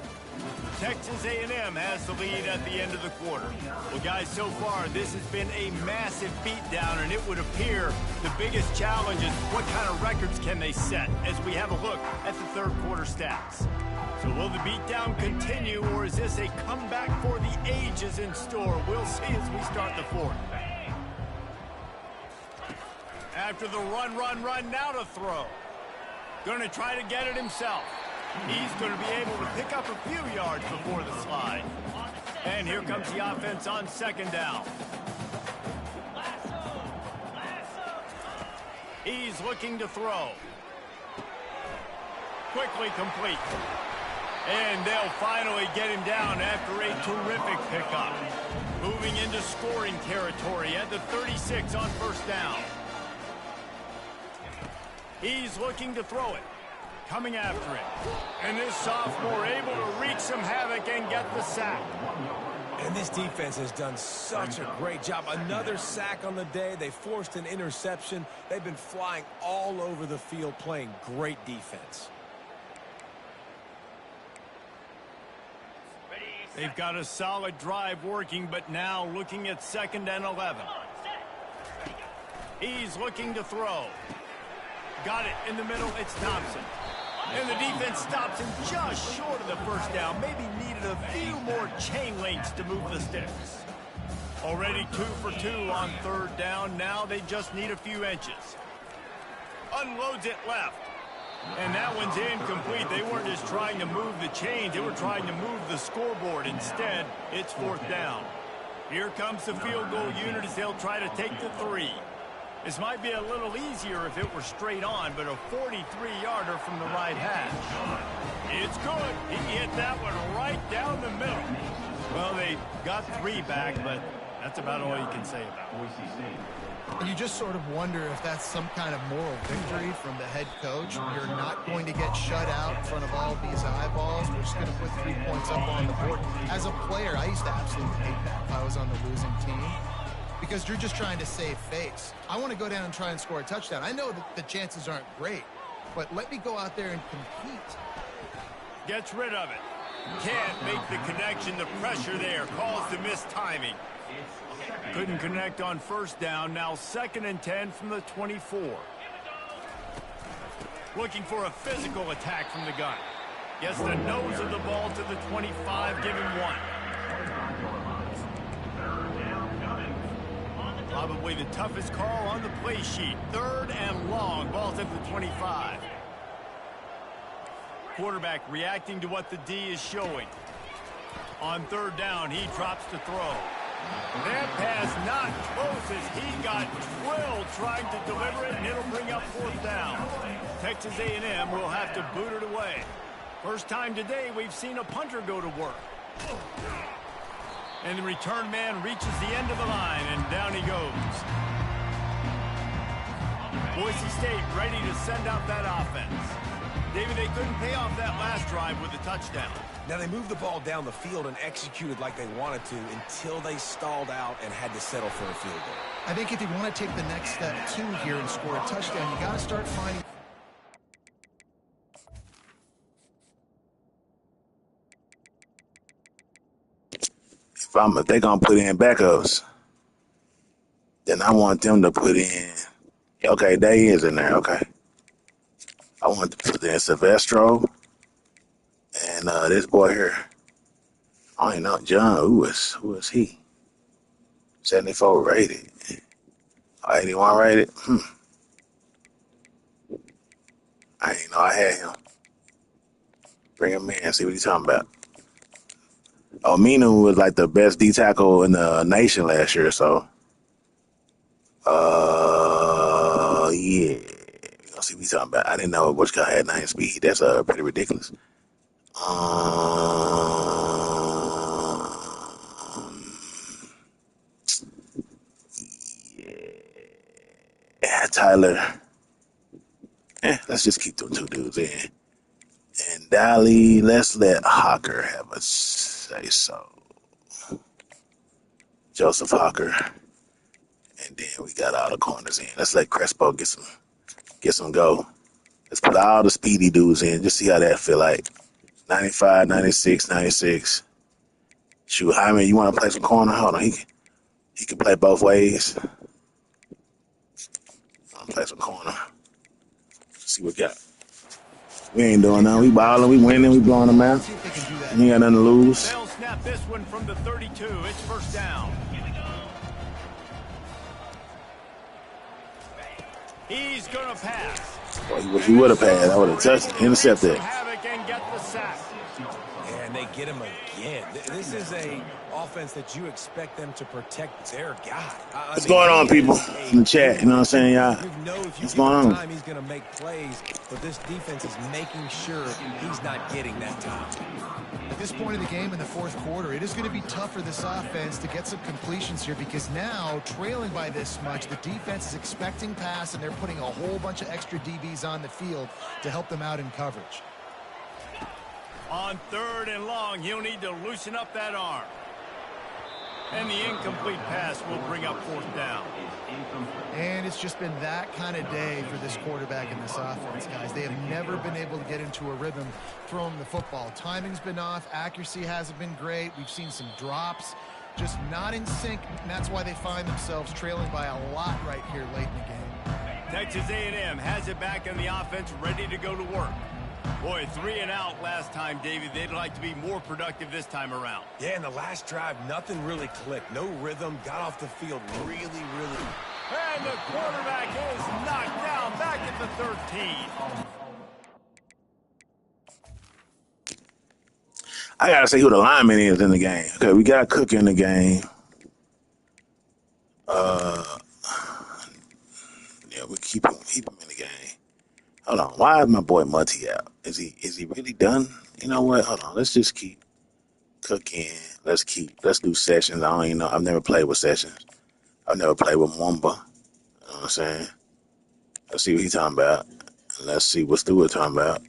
Texas A&M has the lead at the end of the quarter. Well, guys, so far, this has been a massive beatdown, and it would appear the biggest challenge is what kind of records can they set as we have a look at the 3rd quarter stats. So will the beatdown continue, or is this a comeback for the ages in store? We'll see as we start the 4th. After the run, now to throw. Going to try to get it himself. He's going to be able to pick up a few yards before the slide. And here comes the offense on 2nd down. He's looking to throw. Quickly complete. And they'll finally get him down after a terrific pickup. Moving into scoring territory at the 36 on 1st down. He's looking to throw it. Coming after it. And this sophomore able to wreak some havoc and get the sack. And this defense has done such a great job. Another sack on the day. They forced an interception. They've been flying all over the field playing great defense. They've got a solid drive working, but now looking at 2nd and 11. He's looking to throw. Got it in the middle. It's Thompson. And the defense stops him just short of the 1st down. Maybe needed a few more chain links to move the sticks. Already 2 for 2 on 3rd down. Now they just need a few inches. Unloads it left. And that one's incomplete. They weren't just trying to move the chains. They were trying to move the scoreboard. Instead, it's 4th down. Here comes the field goal unit as they'll try to take the 3. This might be a little easier if it were straight on, but a 43-yarder from the right hash. It's good. He hit that one right down the middle. Well, they got 3 back, but that's about all you can say about it. Boise State. And you just sort of wonder if that's some kind of moral victory from the head coach. You're not going to get shut out in front of all these eyeballs. We're just going to put 3 points up on the board. As a player, I used to absolutely hate that if I was on the losing team, because you're just trying to save face. I want to go down and try and score a touchdown. I know that the chances aren't great, but let me go out there and compete. Gets rid of it. Can't make the connection. The pressure there calls the missed timing. Couldn't connect on first down. Now 2nd and 10 from the 24. Looking for a physical attack from the gun. Gets the nose of the ball to the 25. Give him 1. Probably the toughest call on the play sheet. 3rd and long. Ball's at the 25. Quarterback reacting to what the D is showing. On 3rd down, he drops to throw. That pass not close as he got drilled trying to deliver it, and it'll bring up 4th down. Texas A&M will have to boot it away. First time today we've seen a punter go to work. And the return man reaches the end of the line, and down he goes. Boise State ready to send out that offense. David, they couldn't pay off that last drive with a touchdown. Now, they moved the ball down the field and executed like they wanted to until they stalled out and had to settle for a field goal. I think if you want to take the next step, too, here and score a touchdown, you got to start finding... If they're going to put in backups, then I want them to put in... Okay, they is in there, okay. I want to put in Silvestro and this boy here. I don't even know, John. Who is he? 74 rated. 81 rated. I didn't know I had him. Bring him in, see what he's talking about. Oh, Minu was like the best D tackle in the nation last year, so yeah. See what he's talking about. I didn't know which guy had 9 speed. That's pretty ridiculous. Yeah, Tyler. Let's just keep them 2 dudes in. And Dally, let's let Hawker have a say so. Joseph Hawker. And then we got all the corners in. Let's let Crespo get some go. Let's put all the speedy dudes in. Just see how that feel like. 95, 96, 96. Shoot, Hyman, you want to play some corner? Hold on, he can play both ways. I'll play some corner. Let's see what we got. We ain't doing nothing. We balling, we winning, we blowing them out. We ain't got nothing to lose. They'll snap this one from the 32. It's first down. He's going to pass. Well, he would have passed. I would have touched, intercepted. Havoc and get the sack. And they get him again. This is a offense that you expect them to protect their guy. What's going on, people in the chat? You know what I'm saying, y'all? You know if you What's give him going on? time, he's going to make plays, but this defense is making sure he's not getting that time. At this point in the game in the 4th quarter, it is going to be tough for this offense to get some completions here, because now, trailing by this much, the defense is expecting pass, and they're putting a whole bunch of extra DBs on the field to help them out in coverage. On 3rd and long, he'll need to loosen up that arm. And the incomplete pass will bring up 4th down. And it's just been that kind of day for this quarterback and this offense, guys. They have never been able to get into a rhythm throwing the football. Timing's been off. Accuracy hasn't been great. We've seen some drops. Just not in sync, and that's why they find themselves trailing by a lot right here late in the game. Texas A&M has it back in the offense, ready to go to work. Boy, 3 and out last time, David. They'd like to be more productive this time around. Yeah, in the last drive, nothing really clicked. No rhythm, got off the field really. And the quarterback is knocked down back at the 13. I got to say who the lineman is in the game. Okay, we got Cook in the game. Keep him in the game. Hold on. Why is my boy Mutty out? Is he really done? You know what? Hold on. Let's just keep cooking. Let's do sessions. I don't even know. I've never played with sessions. I've never played with Mwamba. You know what I'm saying? Let's see what he's talking about. And let's see what Stewart talking about.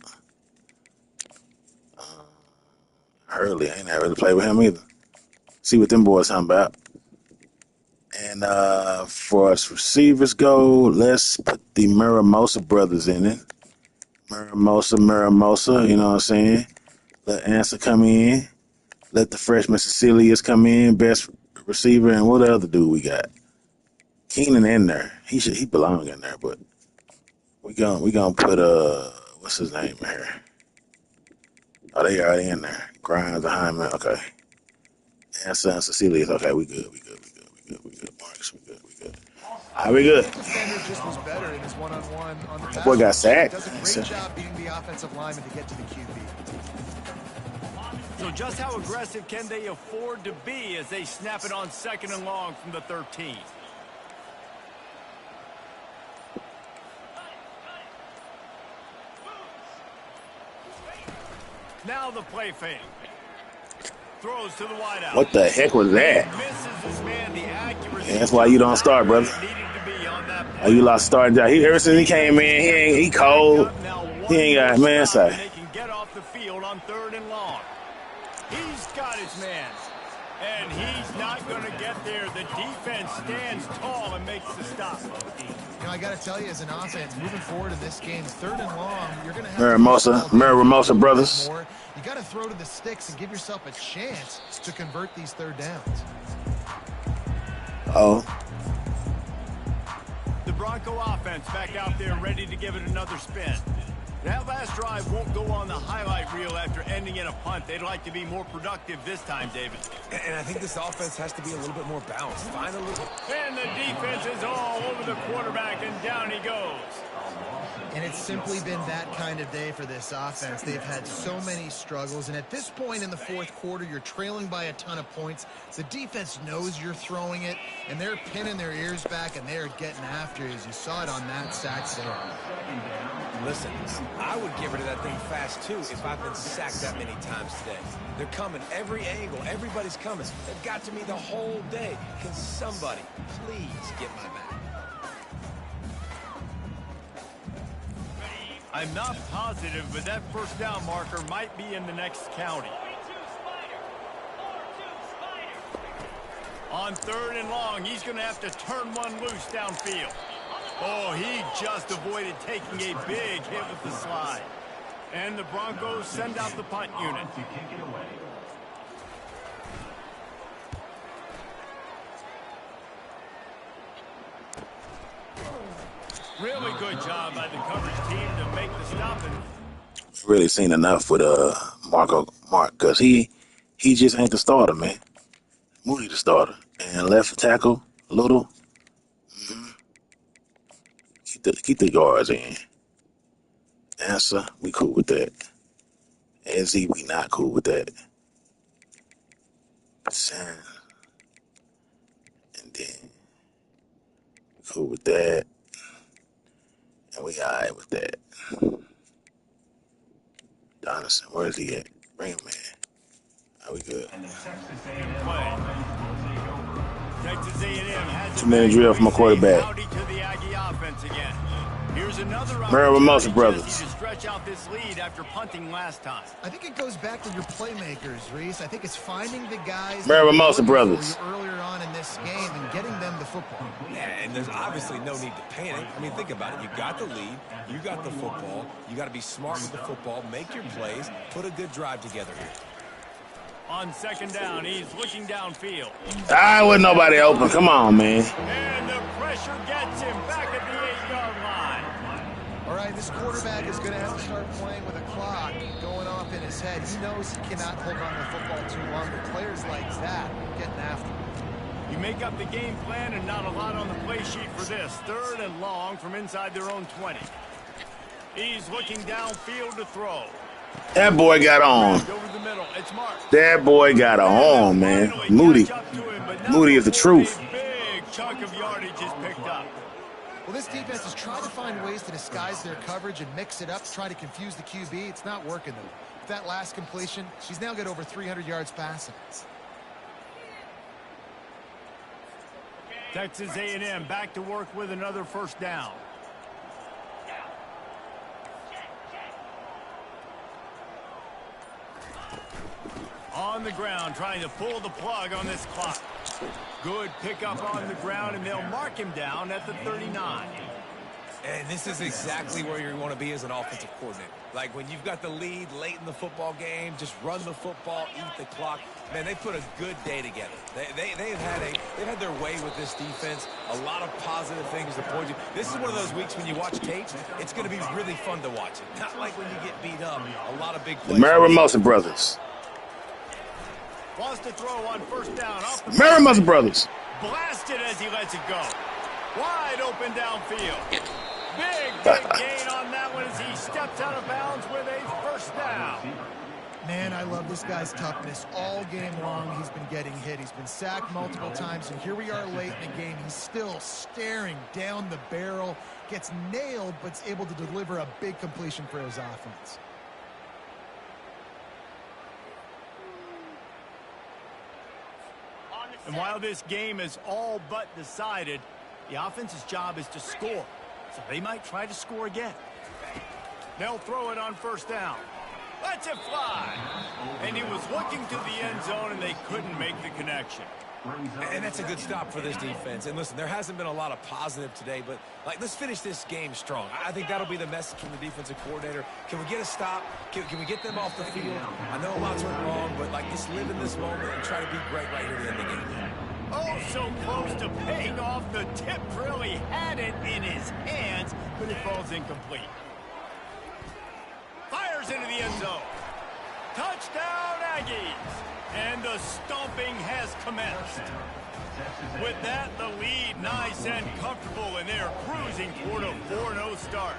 Hurley, I ain't never really played with him either. See what them boys talking about. And for us receivers go, let's put the Miramosa brothers in it. Miramosa, you know what I'm saying? Let Answer come in. Let the freshman Cecilius come in, best receiver. And what other dude we got? Keenan in there. He belong in there, but we gonna put what's his name in here? Oh, they already in there. Grimes behind me. Okay. Answer and Cecilius. Okay, we good. Marcus, we good. How we good? Defender just was better in his one-on-one on the pass. Boy got sacked. Does a great job being the offensive lineman to get to the QB. So just how aggressive can they afford to be as they snap it on 2nd and long from the 13? Now the play fake. Throws to the wideout. What the heck was that? Misses his man, the accuracy. Yeah, that's why you don't start, brother. Oh, you lost starting job. Ever since he came in, he cold. He ain't got man side. They can get off the field on 3rd and long. He's got his man. And he's not going to get there. The defense stands tall and makes the stop. You know, I got to tell you, as an offense, moving forward in this game, 3rd and long, you're going to have Miramosa brothers. You got to throw to the sticks and give yourself a chance to convert these 3rd downs. Oh. The Bronco offense back out there ready to give it another spin. That last drive won't go on the highlight reel after ending in a punt. They'd like to be more productive this time, David. And I think this offense has to be a little bit more balanced. Find a little... And the defense is all over the quarterback, and down he goes. And it's simply been that kind of day for this offense. They've had so many struggles, and at this point in the 4th quarter, you're trailing by a ton of points. The defense knows you're throwing it, and they're pinning their ears back, and they're getting after you, as you saw it on that sack there. Listen, I would get rid of that thing fast, too, if I've been sacked that many times today. They're coming every angle. Everybody's coming. They've got to me the whole day. Can somebody please get my back? I'm not positive, but that 1st down marker might be in the next county. On 3rd and long, he's going to have to turn one loose downfield. Oh, he just avoided taking a big hit with the slide. And the Broncos send out the punt unit. Really good job by the coverage team to make the stop. Really seen enough with Mark, because he just ain't the starter, man. Moody the starter. And left tackle, Little. Keep the guards in. Answer, we cool with that. SZ, we not cool with that. And then we cool with that. And we alright with that. Dynasty, where is he at? Bring him in. Are we good? Texas A&M has 2-minute drill from a quarterback. Howdy to the Aggie offense again. Here's another Miramosa brothers. to stretch out this lead after punting last time. I think it goes back to your playmakers, Reese. I think it's finding the guys Miramosa brothers earlier on in this game and getting them the football. Yeah, and there's obviously no need to panic. I mean, think about it. You got the lead. You got the football. You got to be smart with the football. Make your plays. Put a good drive together here. On 2nd down, he's looking downfield. Wasn't nobody open. Come on, man. And the pressure gets him back at the 8-yard line. All right, this quarterback is going to have to start playing with a clock going off in his head. He knows he cannot hold on to the football too long, but players like that are getting after him. You make up the game plan and not a lot on the play sheet for this. 3rd and long from inside their own 20. He's looking downfield to throw. That boy got on. That boy got on, man. Moody is the truth. Big chunk of yardage is picked up. Well, this defense is trying to find ways to disguise their coverage and mix it up, try to confuse the QB. It's not working, though. With that last completion, he's now got over 300 yards passing. Texas A&M back to work with another first down. On the ground, trying to pull the plug on this clock. Good pickup on the ground, and they'll mark him down at the 39. And this is exactly where you want to be as an offensive coordinator. Like when you've got the lead late in the football game, just run the football, eat the clock. Man, they put a good day together. They've had their way with this defense. A lot of positive things to point to. This is one of those weeks when you watch tape, it's going to be really fun to watch it. Not like when you get beat up. A lot of big plays. The Merriman brothers. Wants to throw on first down. Off the Merriman brothers. Blasted as he lets it go. Wide open downfield. Big gain on that one as he steps out of bounds with a first down. Man, I love this guy's toughness. All game long, he's been getting hit. He's been sacked multiple times, and here we are late in the game. He's still staring down the barrel, gets nailed, but's able to deliver a big completion for his offense. And while this game is all but decided, the offense's job is to score. So they might try to score again. They'll throw it on first down. Lets it fly. And he was looking to the end zone, and they couldn't make the connection. And that's a good stop for this defense. And listen, there hasn't been a lot of positive today, but let's finish this game strong. I think that'll be the message from the defensive coordinator. Can we get a stop? Can we get them off the field? I know lots went wrong, but just live in this moment and try to be great right here to end the game. Oh, so close to paying off. The tip really had it in his hands, but it falls incomplete. Fires into the end zone. Touchdown, Aggies. And the stomping has commenced. With that, the lead nice and comfortable, and they're cruising toward a 4-0 start.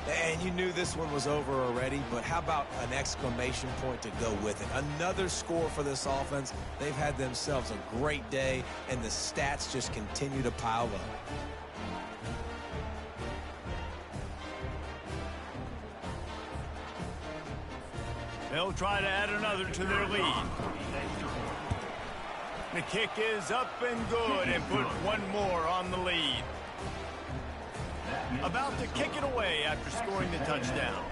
And you knew this one was over already, but how about an exclamation point to go with it? Another score for this offense. They've had themselves a great day, and the stats just continue to pile up. They'll try to add another to their lead. The kick is up and good, and put one more on the lead. About to kick it away after scoring the touchdown.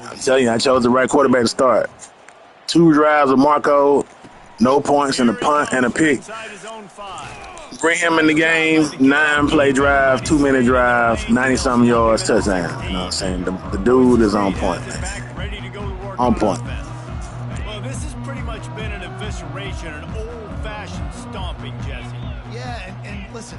I'm telling you, I chose the right quarterback to start. 2 drives of Marco, no points, and a punt and a pick. Inside his own 5. Bring him in the game, 9-play drive, 2-minute drive, 90-something yards, touchdown. You know what I'm saying? The dude is on point, man. On point. Well, this has pretty much been an evisceration, an old-fashioned stomping, Jesse. Yeah, and listen,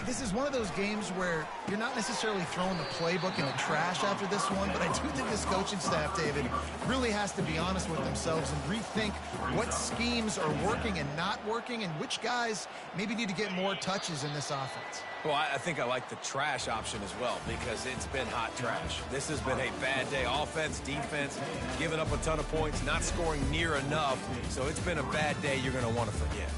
this is one of those games where you're not necessarily throwing the playbook in the trash after this one, but I do think this coaching staff, David, really has to be honest with themselves and rethink what schemes are working and not working and which guys maybe need to get more touches in this offense. Well, I think I like the trash option as well because it's been hot trash. This has been a bad day. Offense, defense, giving up a ton of points, not scoring near enough. So it's been a bad day you're going to want to forget.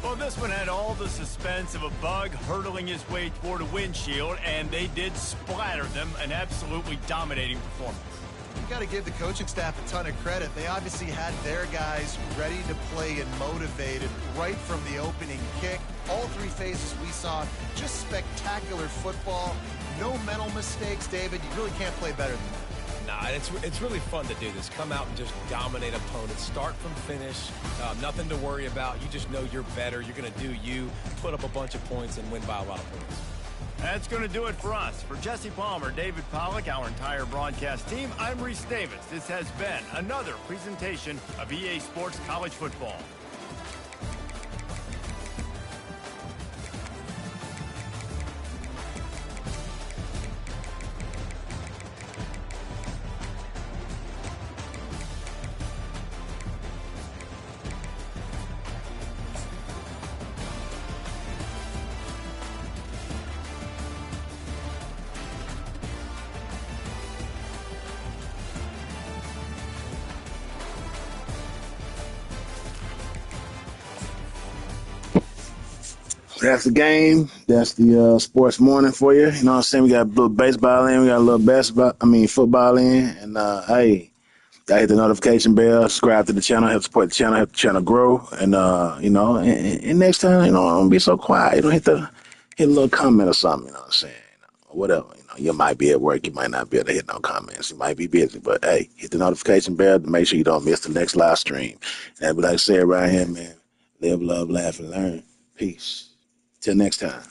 Well, this one had all the suspense of a bug hurtling his way toward a windshield, and they did splatter them, an absolutely dominating performance. You got to give the coaching staff a ton of credit. They obviously had their guys ready to play and motivated right from the opening kick. All 3 phases we saw, just spectacular football. No mental mistakes, David. You really can't play better than that. Nah, it's really fun to do this. Come out and just dominate opponents. Start from finish. Nothing to worry about. You just know you're better. You're going to do you, put up a bunch of points, and win by a lot of points. That's going to do it for us. For Jesse Palmer, David Pollack, our entire broadcast team, I'm Reese Davis. This has been another presentation of EA Sports College Football. That's the game. That's the sports morning for you. You know what I'm saying? We got a little baseball in. We got a little football in. And, hey, gotta hit the notification bell, subscribe to the channel, help support the channel, help the channel grow. And, and next time, don't be so quiet. Hit a little comment or something, you know what I'm saying? Or whatever. You might be at work. You might not be able to hit no comments. You might be busy. But, hey, hit the notification bell to make sure you don't miss the next live stream. And like I said right here, man, live, love, laugh, and learn. Peace. Till next time.